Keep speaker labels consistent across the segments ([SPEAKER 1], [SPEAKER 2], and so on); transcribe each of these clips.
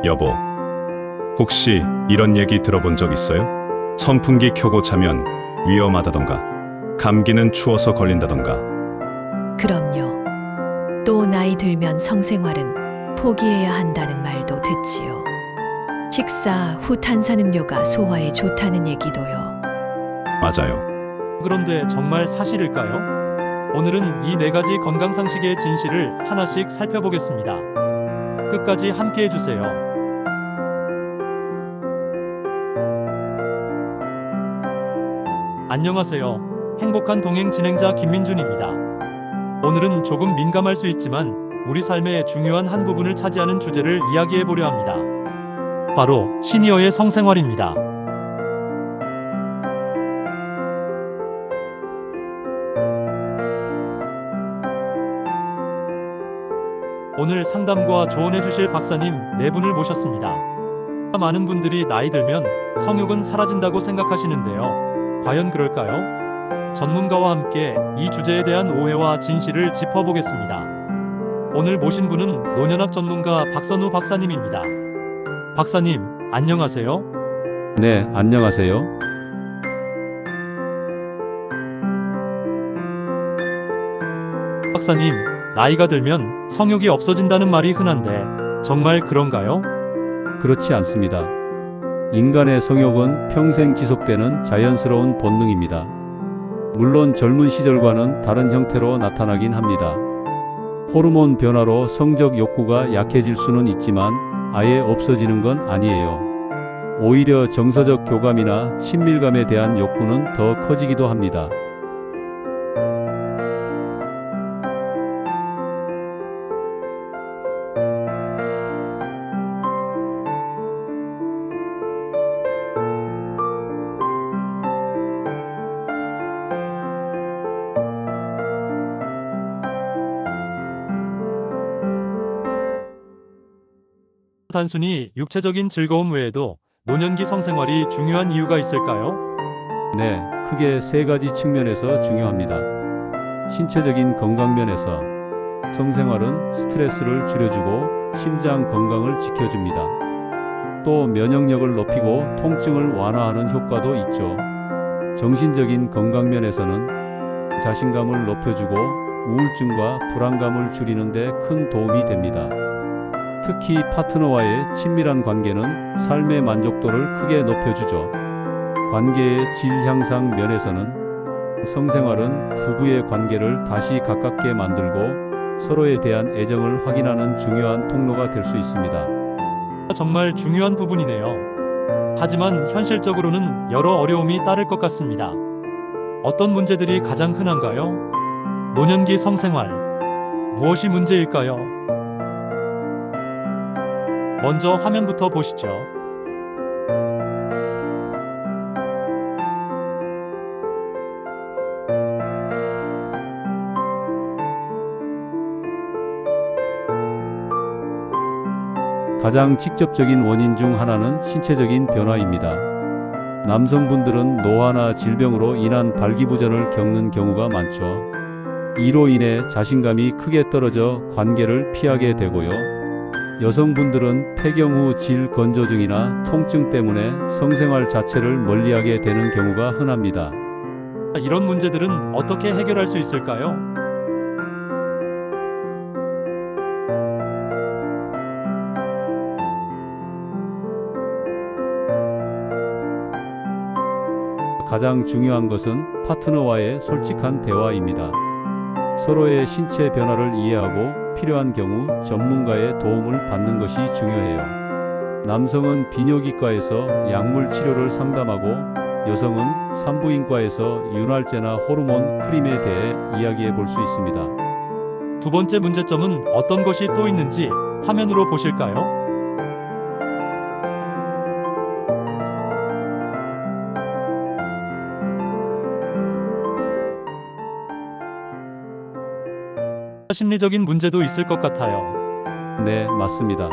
[SPEAKER 1] 여보, 혹시 이런 얘기 들어본 적 있어요? 선풍기 켜고 자면 위험하다던가, 감기는 추워서 걸린다던가.
[SPEAKER 2] 그럼요. 또 나이 들면 성생활은 포기해야 한다는 말도 듣지요. 식사 후 탄산음료가 소화에 좋다는 얘기도요.
[SPEAKER 1] 맞아요.
[SPEAKER 3] 그런데 정말 사실일까요? 오늘은 이 네 가지 건강 상식의 진실을 하나씩 살펴보겠습니다. 끝까지 함께 해주세요. 안녕하세요. 행복한 동행 진행자 김민준입니다. 오늘은 조금 민감할 수 있지만 우리 삶의 중요한 한 부분을 차지하는 주제를 이야기해 보려 합니다. 바로 시니어의 성생활입니다. 오늘 상담과 조언해 주실 박사님 네 분을 모셨습니다. 많은 분들이 나이 들면 성욕은 사라진다고 생각하시는데요. 과연 그럴까요? 전문가와 함께 이 주제에 대한 오해와 진실을 짚어보겠습니다. 오늘 모신 분은 노년학 전문가 박선우 박사님입니다. 박사님, 안녕하세요.
[SPEAKER 4] 네, 안녕하세요.
[SPEAKER 3] 박사님, 나이가 들면 성욕이 없어진다는 말이 흔한데 정말 그런가요?
[SPEAKER 4] 그렇지 않습니다. 인간의 성욕은 평생 지속되는 자연스러운 본능입니다. 물론 젊은 시절과는 다른 형태로 나타나긴 합니다. 호르몬 변화로 성적 욕구가 약해질 수는 있지만 아예 없어지는 건 아니에요. 오히려 정서적 교감이나 친밀감에 대한 욕구는 더 커지기도 합니다.
[SPEAKER 3] 단순히 육체적인 즐거움 외에도 노년기 성생활이 중요한 이유가 있을까요?
[SPEAKER 4] 네, 크게 세 가지 측면에서 중요합니다. 신체적인 건강 면에서 성생활은 스트레스를 줄여주고 심장 건강을 지켜줍니다. 또 면역력을 높이고 통증을 완화하는 효과도 있죠. 정신적인 건강 면에서는 자신감을 높여주고 우울증과 불안감을 줄이는 데 큰 도움이 됩니다. 특히 파트너와의 친밀한 관계는 삶의 만족도를 크게 높여주죠. 관계의 질 향상 면에서는 성생활은 부부의 관계를 다시 가깝게 만들고 서로에 대한 애정을 확인하는 중요한 통로가 될 수 있습니다.
[SPEAKER 3] 정말 중요한 부분이네요. 하지만 현실적으로는 여러 어려움이 따를 것 같습니다. 어떤 문제들이 가장 흔한가요? 노년기 성생활. 무엇이 문제일까요? 먼저 화면부터 보시죠.
[SPEAKER 4] 가장 직접적인 원인 중 하나는 신체적인 변화입니다. 남성분들은 노화나 질병으로 인한 발기부전을 겪는 경우가 많죠. 이로 인해 자신감이 크게 떨어져 관계를 피하게 되고요. 여성분들은 폐경 후 질 건조증이나 통증 때문에 성생활 자체를 멀리하게 되는 경우가 흔합니다.
[SPEAKER 3] 이런 문제들은 어떻게 해결할 수 있을까요?
[SPEAKER 4] 가장 중요한 것은 파트너와의 솔직한 대화입니다. 서로의 신체 변화를 이해하고 필요한 경우 전문가의 도움을 받는 것이 중요해요. 남성은 비뇨기과에서 약물 치료를 상담하고 여성은 산부인과에서 윤활제나 호르몬 크림에 대해 이야기해 볼 수 있습니다.
[SPEAKER 3] 두 번째 문제점은 어떤 것이 또 있는지 화면으로 보실까요? 심리적인 문제도 있을 것 같아요.
[SPEAKER 4] 네, 맞습니다.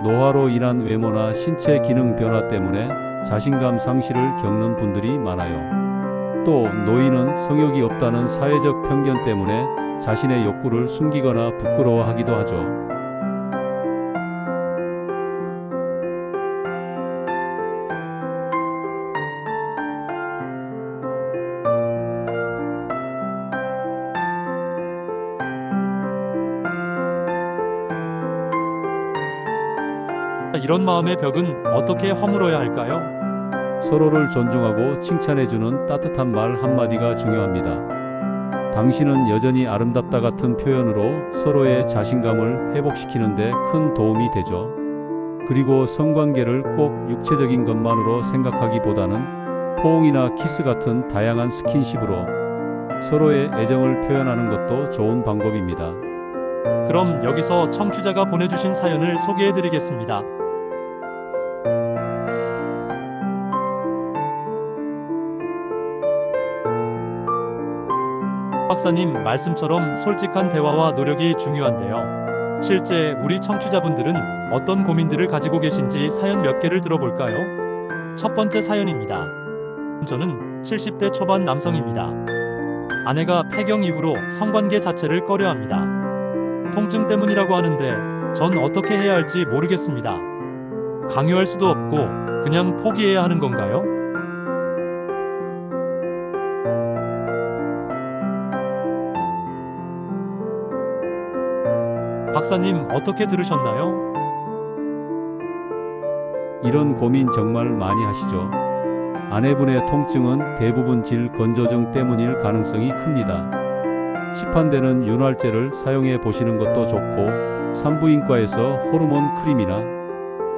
[SPEAKER 4] 노화로 인한 외모나 신체 기능 변화 때문에 자신감 상실을 겪는 분들이 많아요. 또 노인은 성욕이 없다는 사회적 편견 때문에 자신의 욕구를 숨기거나 부끄러워하기도 하죠.
[SPEAKER 3] 이런 마음의 벽은 어떻게 허물어야 할까요?
[SPEAKER 4] 서로를 존중하고 칭찬해주는 따뜻한 말 한마디가 중요합니다. 당신은 여전히 아름답다 같은 표현으로 서로의 자신감을 회복시키는데 큰 도움이 되죠. 그리고 성관계를 꼭 육체적인 것만으로 생각하기보다는 포옹이나 키스 같은 다양한 스킨십으로 서로의 애정을 표현하는 것도 좋은 방법입니다.
[SPEAKER 3] 그럼 여기서 청취자가 보내주신 사연을 소개해드리겠습니다. 박사님 말씀처럼 솔직한 대화와 노력이 중요한데요. 실제 우리 청취자분들은 어떤 고민들을 가지고 계신지 사연 몇 개를 들어볼까요? 첫 번째 사연입니다. 저는 70대 초반 남성입니다. 아내가 폐경 이후로 성관계 자체를 꺼려합니다. 통증 때문이라고 하는데 전 어떻게 해야 할지 모르겠습니다. 강요할 수도 없고 그냥 포기해야 하는 건가요? 박사님 어떻게 들으셨나요?
[SPEAKER 4] 이런 고민 정말 많이 하시죠? 아내분의 통증은 대부분 질 건조증 때문일 가능성이 큽니다. 시판되는 윤활제를 사용해 보시는 것도 좋고 산부인과에서 호르몬 크림이나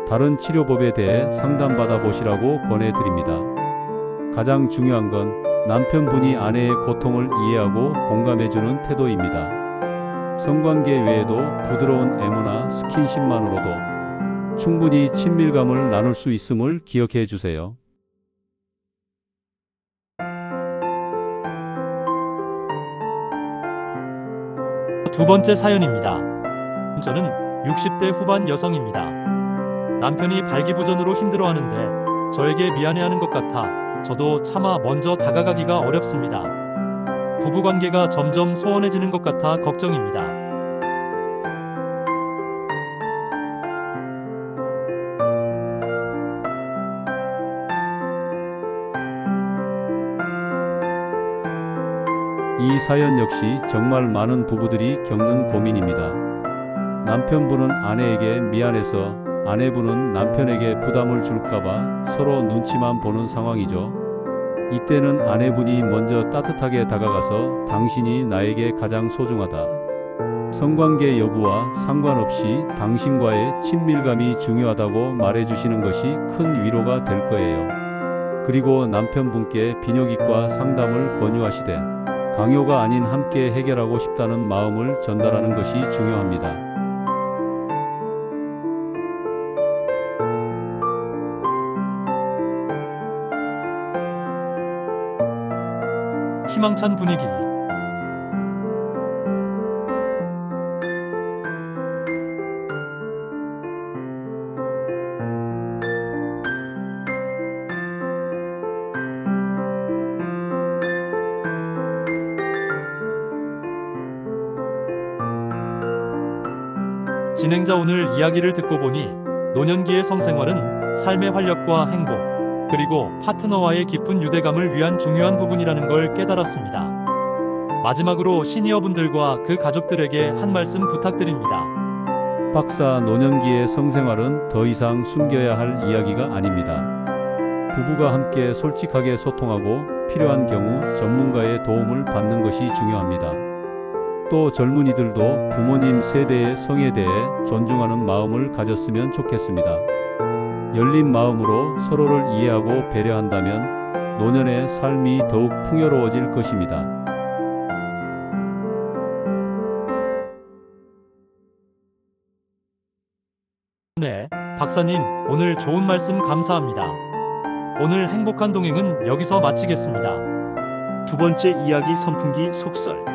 [SPEAKER 4] 다른 치료법에 대해 상담받아 보시라고 권해드립니다. 가장 중요한 건 남편분이 아내의 고통을 이해하고 공감해주는 태도입니다. 성관계 외에도 부드러운 애무나 스킨십만으로도 충분히 친밀감을 나눌 수 있음을 기억해 주세요.
[SPEAKER 3] 두 번째 사연입니다. 저는 60대 후반 여성입니다. 남편이 발기부전으로 힘들어하는데 저에게 미안해하는 것 같아 저도 차마 먼저 다가가기가 어렵습니다. 부부관계가 점점 소원해지는 것 같아 걱정입니다.
[SPEAKER 4] 이 사연 역시 정말 많은 부부들이 겪는 고민입니다. 남편분은 아내에게 미안해서 아내분은 남편에게 부담을 줄까봐 서로 눈치만 보는 상황이죠. 이때는 아내분이 먼저 따뜻하게 다가가서 당신이 나에게 가장 소중하다. 성관계 여부와 상관없이 당신과의 친밀감이 중요하다고 말해주시는 것이 큰 위로가 될 거예요. 그리고 남편분께 비뇨기과 상담을 권유하시되 강요가 아닌 함께 해결하고 싶다는 마음을 전달하는 것이 중요합니다.
[SPEAKER 3] 희망찬 분위기. 진행자 오늘 이야기를 듣고 보니 노년기의 성생활은 삶의 활력과 행복, 그리고 파트너와의 깊은 유대감을 위한 중요한 부분이라는 걸 깨달았습니다. 마지막으로 시니어분들과 그 가족들에게 한 말씀 부탁드립니다.
[SPEAKER 4] 박사, 노년기의 성생활은 더 이상 숨겨야 할 이야기가 아닙니다. 부부가 함께 솔직하게 소통하고 필요한 경우 전문가의 도움을 받는 것이 중요합니다. 또 젊은이들도 부모님 세대의 성에 대해 존중하는 마음을 가졌으면 좋겠습니다. 열린 마음으로 서로를 이해하고 배려한다면 노년의 삶이 더욱 풍요로워질 것입니다.
[SPEAKER 3] 네, 박사님, 오늘 좋은 말씀 감사합니다. 오늘 행복한 동행은 여기서 마치겠습니다.
[SPEAKER 5] 두 번째 이야기 선풍기 속설.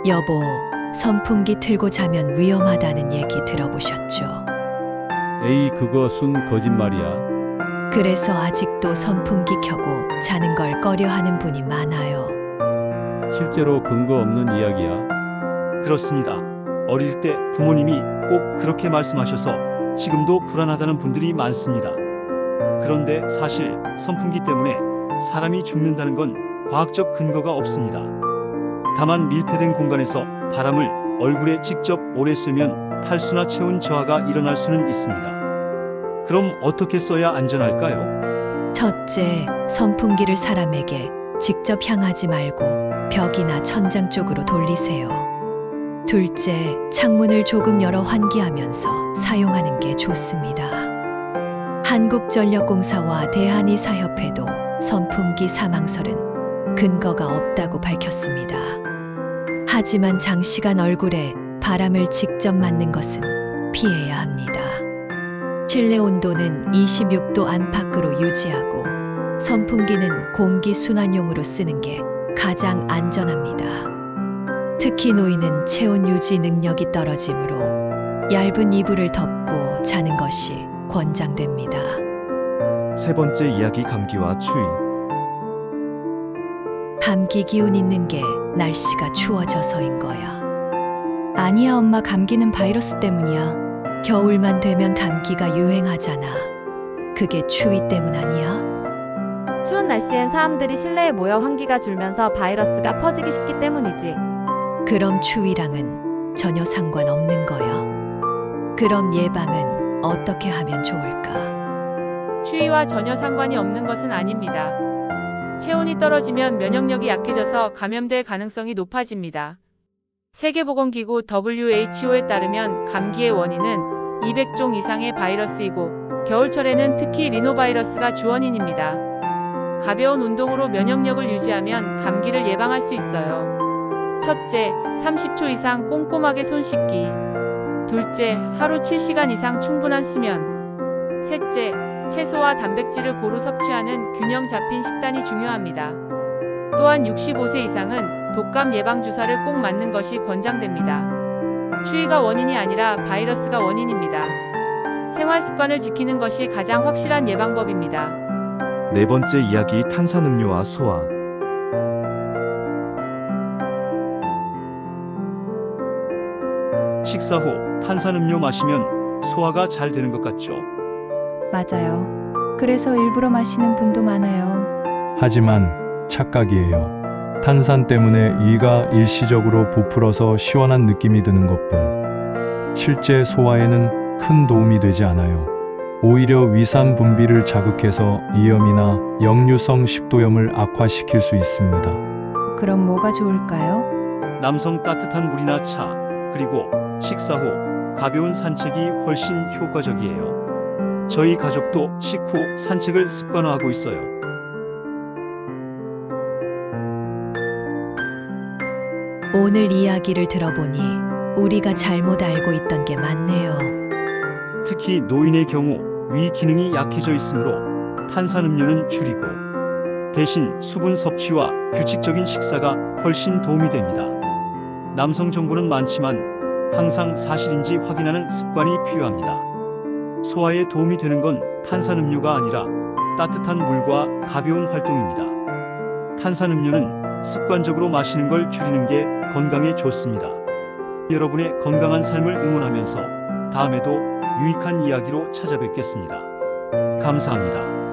[SPEAKER 2] 여보, 선풍기 틀고 자면 위험하다는 얘기 들어보셨죠?
[SPEAKER 4] 에이, 그거 순 거짓말이야.
[SPEAKER 2] 그래서 아직도 선풍기 켜고 자는 걸 꺼려하는 분이 많아요.
[SPEAKER 4] 실제로 근거 없는 이야기야.
[SPEAKER 5] 그렇습니다. 어릴 때 부모님이 꼭 그렇게 말씀하셔서 지금도 불안하다는 분들이 많습니다. 그런데 사실 선풍기 때문에 사람이 죽는다는 건 과학적 근거가 없습니다. 다만 밀폐된 공간에서 바람을 얼굴에 직접 오래 쐬면 탈수나 체온 저하가 일어날 수는 있습니다. 그럼 어떻게 써야 안전할까요?
[SPEAKER 2] 첫째, 선풍기를 사람에게 직접 향하지 말고 벽이나 천장 쪽으로 돌리세요. 둘째, 창문을 조금 열어 환기하면서 사용하는 게 좋습니다. 한국전력공사와 대한의사협회도 선풍기 사망설은 근거가 없다고 밝혔습니다. 하지만 장시간 얼굴에 바람을 직접 맞는 것은 피해야 합니다. 실내 온도는 26도 안팎으로 유지하고 선풍기는 공기 순환용으로 쓰는 게 가장 안전합니다. 특히 노인은 체온 유지 능력이 떨어지므로 얇은 이불을 덮고 자는 것이 권장됩니다.
[SPEAKER 5] 세 번째 이야기 감기와 추위.
[SPEAKER 2] 감기 기운 있는 게 날씨가 추워져서인 거야.
[SPEAKER 6] 아니야, 엄마. 감기는 바이러스 때문이야.
[SPEAKER 2] 겨울만 되면 감기가 유행하잖아. 그게 추위 때문 아니야?
[SPEAKER 7] 추운 날씨엔 사람들이 실내에 모여 환기가 줄면서 바이러스가 퍼지기 쉽기 때문이지.
[SPEAKER 2] 그럼 추위랑은 전혀 상관없는 거야. 그럼 예방은 어떻게 하면 좋을까?
[SPEAKER 8] 추위와 전혀 상관이 없는 것은 아닙니다. 체온이 떨어지면 면역력이 약해져서 감염될 가능성이 높아집니다. 세계보건기구 WHO에 따르면 감기의 원인은 200종 이상의 바이러스이고 겨울철에는 특히 리노바이러스가 주원인입니다. 가벼운 운동으로 면역력을 유지하면 감기를 예방할 수 있어요. 첫째, 30초 이상 꼼꼼하게 손 씻기. 둘째, 하루 7시간 이상 충분한 수면. 셋째, 채소와 단백질을 고루 섭취하는 균형 잡힌 식단이 중요합니다. 또한 65세 이상은 독감 예방 주사를 꼭 맞는 것이 권장됩니다. 추위가 원인이 아니라 바이러스가 원인입니다. 생활 습관을 지키는 것이 가장 확실한 예방법입니다.
[SPEAKER 5] 네 번째 이야기 탄산음료와 소화. 식사 후 탄산음료 마시면 소화가 잘 되는 것 같죠?
[SPEAKER 6] 맞아요. 그래서 일부러 마시는 분도 많아요.
[SPEAKER 9] 하지만 착각이에요. 탄산 때문에 위가 일시적으로 부풀어서 시원한 느낌이 드는 것뿐 실제 소화에는 큰 도움이 되지 않아요. 오히려 위산 분비를 자극해서 이염이나 역류성 식도염을 악화시킬 수 있습니다.
[SPEAKER 6] 그럼 뭐가 좋을까요?
[SPEAKER 5] 남성 따뜻한 물이나 차, 그리고 식사 후 가벼운 산책이 훨씬 효과적이에요. 저희 가족도 식후 산책을 습관화하고 있어요.
[SPEAKER 2] 오늘 이야기를 들어보니 우리가 잘못 알고 있던 게 많네요.
[SPEAKER 5] 특히 노인의 경우 위 기능이 약해져 있으므로 탄산음료는 줄이고 대신 수분 섭취와 규칙적인 식사가 훨씬 도움이 됩니다. 남성 정보는 많지만 항상 사실인지 확인하는 습관이 필요합니다. 소화에 도움이 되는 건 탄산음료가 아니라 따뜻한 물과 가벼운 활동입니다. 탄산음료는 습관적으로 마시는 걸 줄이는 게 건강에 좋습니다. 여러분의 건강한 삶을 응원하면서 다음에도 유익한 이야기로 찾아뵙겠습니다. 감사합니다.